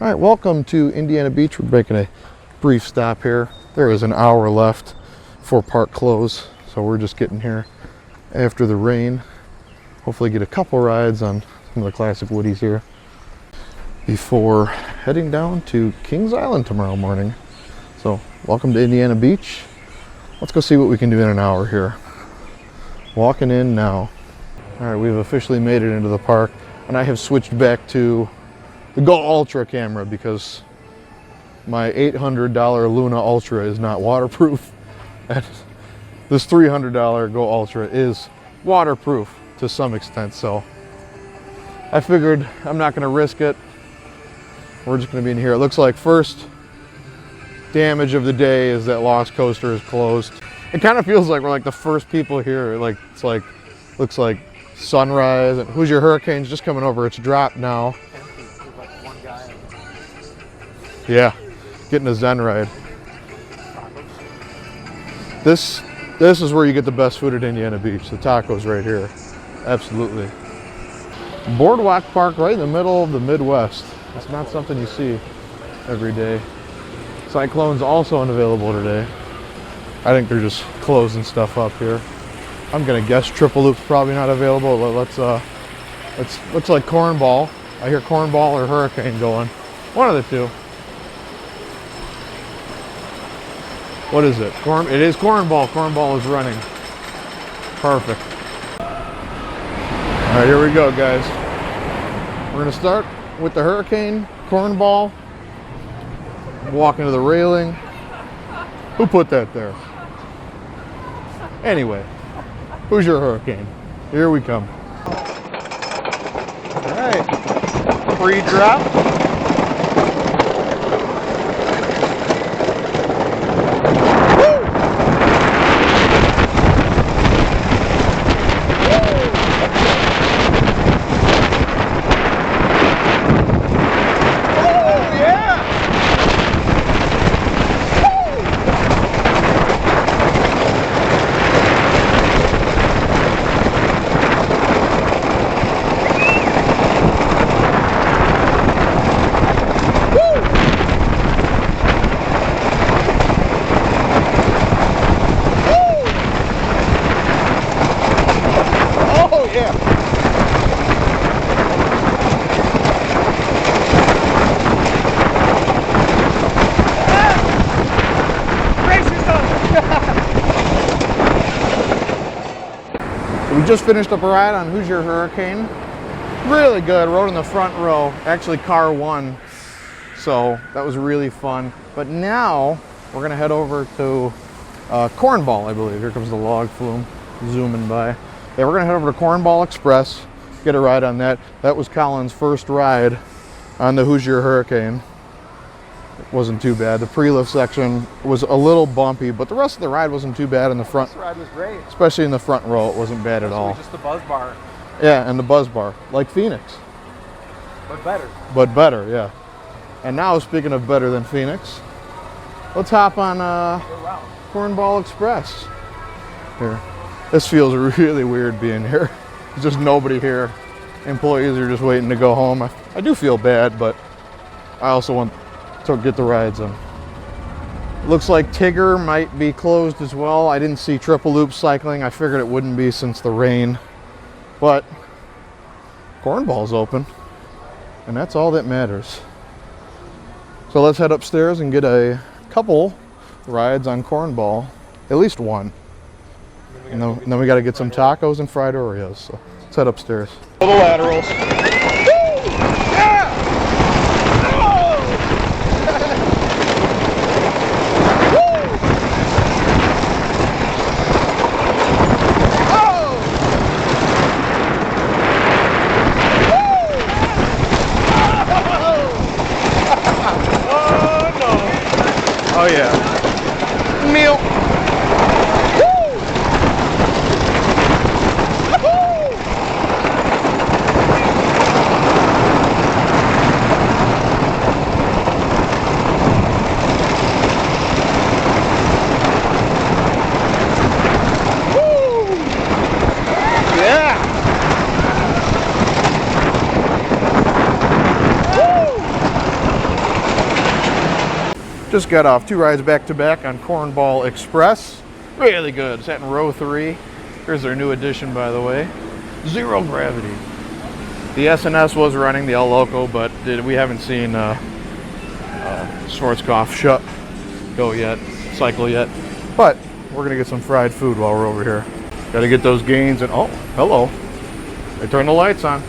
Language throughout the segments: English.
All right, welcome to Indiana Beach. We're making a brief stop here. There is an hour left for park close, so we're just getting here after the rain. Hopefully get a couple rides on some of the classic Woodies here before heading down to Kings Island tomorrow morning. So welcome to Indiana Beach. Let's go see what we can do in an hour here. Walking in now. All right, we've officially made it into the park, and I have switched back to the Go Ultra camera because my $800 Luna Ultra is not waterproof. And this $300 Go Ultra is waterproof to some extent, so I figured I'm not going to risk it. We're just going to be in here. It looks like first damage of the day is that Lost Coaster is closed. It kind of feels like we're like the first people here. Like it's like looks like sunrise and Hoosier Hurricane's just coming over. It's dropped now. Yeah, getting a Zen ride. This is where you get the best food at Indiana Beach. The tacos right here. Absolutely. Boardwalk Park right in the middle of the Midwest. It's not something you see every day. Cyclone's also unavailable today. I think they're just closing stuff up here. I'm gonna guess Triple Loop's probably not available. Let's looks like Cornball. I hear Cornball or Hurricane going. One of the two. What is it? It is Cornball. Cornball is running. Perfect. All right, here we go, guys. We're gonna start with the Hurricane, Cornball. Walking to the railing. Who put that there? Anyway, Hoosier Hurricane. Here we come. All right, pre-drop. We just finished up a ride on Hoosier Hurricane. Really good, rode in the front row, actually car one, so that was really fun. But now we're gonna head over to Cornball, I believe. Here comes the log flume zooming by. Yeah, we're gonna head over to Cornball Express, get a ride on that. That was Colin's first ride on the Hoosier Hurricane. It wasn't too bad. The pre-lift section was a little bumpy, but the rest of the ride wasn't too bad in the front. This ride was great. Especially in the front row, it wasn't bad at all. Just the buzz bar. Yeah, and the buzz bar, like Phoenix. But better. But better, yeah. And now, speaking of better than Phoenix, let's hop on Cornball Express. Here. This feels really weird being here. There's just nobody here. Employees are just waiting to go home. I do feel bad, but I also want to get the rides in. Looks like Tigger might be closed as well. I didn't see Triple Loop cycling. I figured it wouldn't be since the rain. But Cornball's open, and that's all that matters. So let's head upstairs and get a couple rides on Cornball, at least one. And then we got to get some tacos and fried Oreos. So let's head upstairs. The Laterals. Oh yeah. Meal. Woo! Just got off 2 rides back to back on Cornball Express. Really good. Sat in row 3. Here's their new addition, by the way. Zero gravity. The SNS was running, the El Loco, but we haven't seen Schwarzkopf go yet, cycle yet. But we're gonna get some fried food while we're over here. Gotta get those gains and oh, hello. They turned the lights on.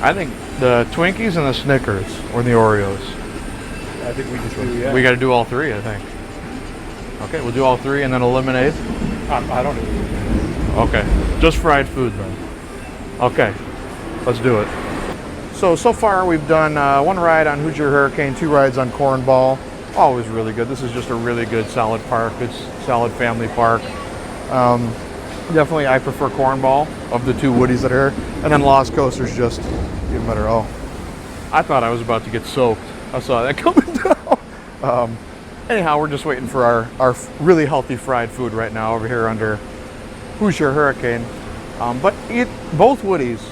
I think the Twinkies and the Snickers or the Oreos. I think we just do, yeah. We gotta do all 3, I think. Okay, we'll do all 3 and then a lemonade. I don't know. Okay, just fried food then. Okay, let's do it. So far we've done 1 ride on Hoosier Hurricane, 2 rides on Cornball. Always really good. This is just a really good, solid park. It's solid family park. Definitely I prefer Cornball of the 2 Woodies that are here. And then Lost Coaster's just even better. Oh, I thought I was about to get soaked. I saw that coming down. Anyhow, we're just waiting for our really healthy fried food right now over here under Hoosier Hurricane. But both Woodies,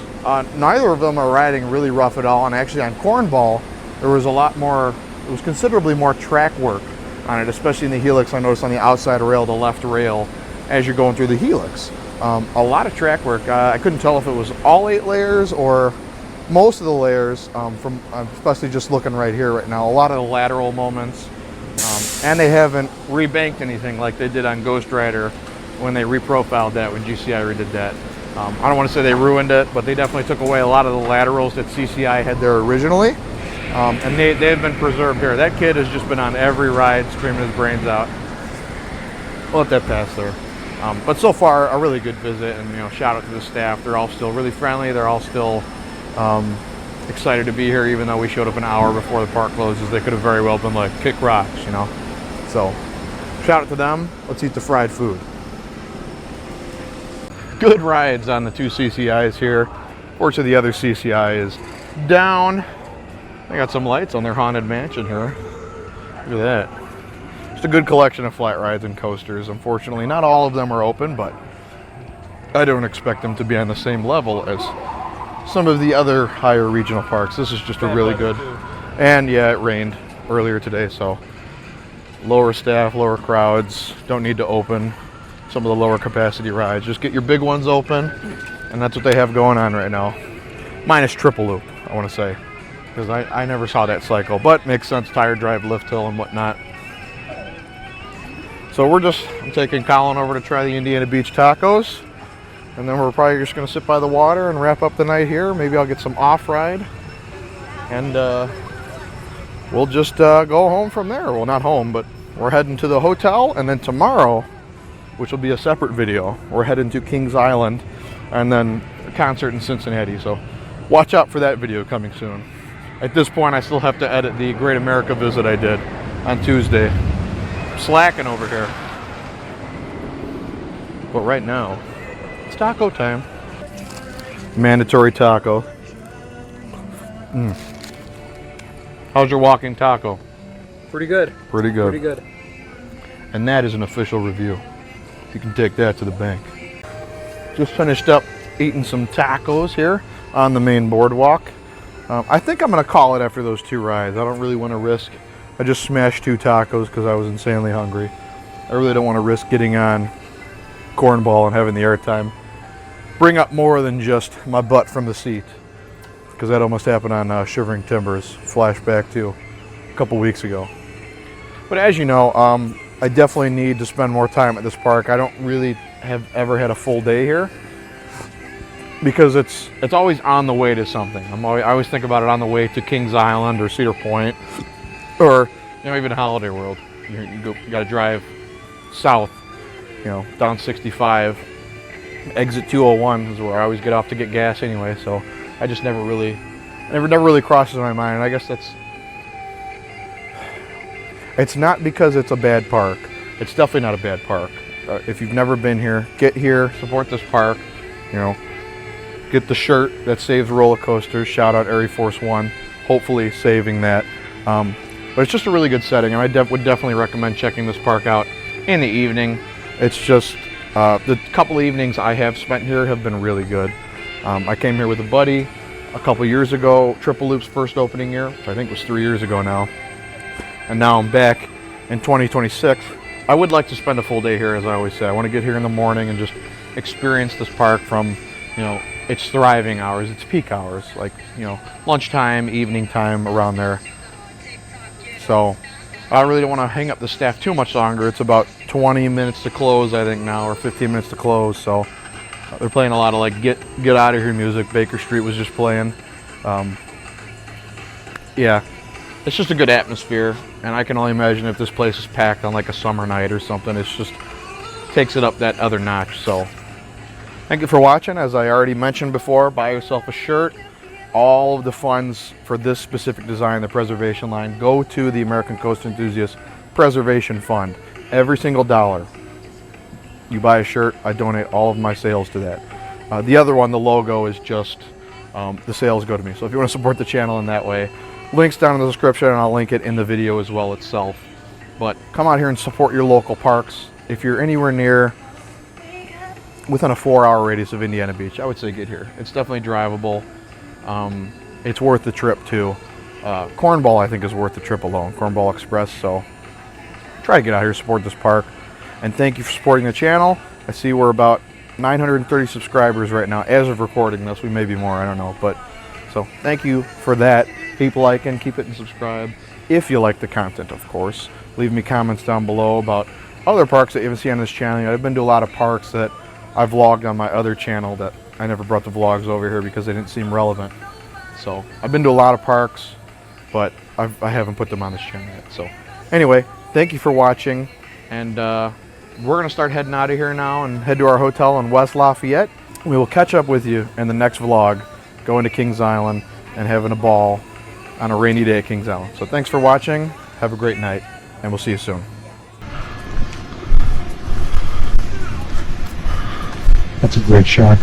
neither of them are riding really rough at all. And actually on Cornball, there was a lot more, it was considerably more track work on it, especially in the Helix. I noticed on the outside rail, the left rail, as you're going through the Helix. A lot of track work. I couldn't tell if it was all 8 layers or most of the layers, from especially just looking right here right now. A lot of the lateral moments. And they haven't rebanked anything like they did on Ghost Rider when they reprofiled that, when GCI redid that. I don't want to say they ruined it, but they definitely took away a lot of the laterals that CCI had there originally. And they've been preserved here. That kid has just been on every ride screaming his brains out. We'll let that pass there. But so far, a really good visit, and shout out to the staff. They're all still really friendly. They're all still excited to be here, even though we showed up an hour before the park closes. They could have very well been like, kick rocks, So, shout out to them. Let's eat the fried food. Good rides on the 2 CCIs here. Fortunately, the other CCI is down. They got some lights on their haunted mansion here. Look at that. Just a good collection of flat rides and coasters. Unfortunately, not all of them are open, but I don't expect them to be on the same level as some of the other higher regional parks. This is just a really good. And yeah, it rained earlier today, so lower staff, lower crowds, don't need to open some of the lower capacity rides. Just get your big ones open, and that's what they have going on right now. Minus triple loop, I want to say, because I never saw that cycle, but makes sense, tire drive, lift hill, and whatnot. So I'm taking Colin over to try the Indiana Beach tacos, and then we're probably just going to sit by the water and wrap up the night here. Maybe I'll get some off ride, and we'll just go home from there. Well, not home, but we're heading to the hotel, and then tomorrow, which will be a separate video, we're heading to Kings Island, and then a concert in Cincinnati. So watch out for that video coming soon. At this point, I still have to edit the Great America visit I did on Tuesday. Slacking over here. But right now, it's taco time. Mandatory taco. How's your walking taco? Pretty good. Pretty good. Pretty good. And that is an official review. You can take that to the bank. Just finished up eating some tacos here on the main boardwalk. I think I'm going to call it after those 2 rides. I don't really want to risk. I just smashed 2 tacos because I was insanely hungry. I really don't want to risk getting on Cornball and having the airtime bring up more than just my butt from the seat, because that almost happened on Shivering Timbers, flashback to a couple weeks ago. But as you know, I definitely need to spend more time at this park. I don't really have ever had a full day here, because it's always on the way to something. I always think about it on the way to Kings Island or Cedar Point, or even Holiday World. You got to drive south, down 65, exit 201 is where I always get off to get gas anyway. So I just never really crosses my mind. And I guess it's not because it's a bad park. It's definitely not a bad park. If you've never been here, get here, support this park. Get the shirt that saves roller coasters. Shout out Air Force One, hopefully saving that. But it's just a really good setting, and I would definitely recommend checking this park out in the evening. It's just the couple of evenings I have spent here have been really good. I came here with a buddy a couple years ago, Triple Loop's first opening year, which I think was 3 years ago now. and now I'm back in 2026. I would like to spend a full day here, as I always say. I want to get here in the morning and just experience this park from, you know, its thriving hours, its peak hours, like, you know, lunchtime, evening time, around there. So I really don't want to hang up the staff too much longer. It's about 20 minutes to close, I think now, or 15 minutes to close. So they're playing a lot of like get out of here music. Baker Street was just playing. Yeah, it's just a good atmosphere, and I can only imagine if this place is packed on like a summer night or something. It's just takes it up that other notch. So thank you for watching. As I already mentioned before, buy yourself a shirt. All of the funds for this specific design, the preservation line, go to the American Coast Enthusiast Preservation Fund. Every single dollar you buy a shirt, I donate all of my sales to that. The other one, the logo, is just the sales go to me. So if you want to support the channel in that way, links down in the description, and I'll link it in the video as well itself. But come out here and support your local parks. If you're anywhere near within a 4-hour radius of Indiana Beach, I would say get here. It's definitely drivable. It's worth the trip too. Cornball, I think, is worth the trip alone. Cornball Express. So try to get out here, support this park, and thank you for supporting the channel. I see we're about 930 subscribers right now as of recording this. We may be more, I don't know, but so thank you for that. Keep liking, keep hitting subscribe if you like the content, of course. Leave me comments down below about other parks that you haven't seen on this channel. I've been to a lot of parks that I've vlogged on my other channel that I never brought the vlogs over here because they didn't seem relevant. So I've been to a lot of parks, but I haven't put them on this channel yet. So anyway, thank you for watching, and we're going to start heading out of here now and head to our hotel in West Lafayette. We will catch up with you in the next vlog, going to Kings Island and having a ball on a rainy day at Kings Island. So thanks for watching, have a great night, and we'll see you soon. That's a great shot.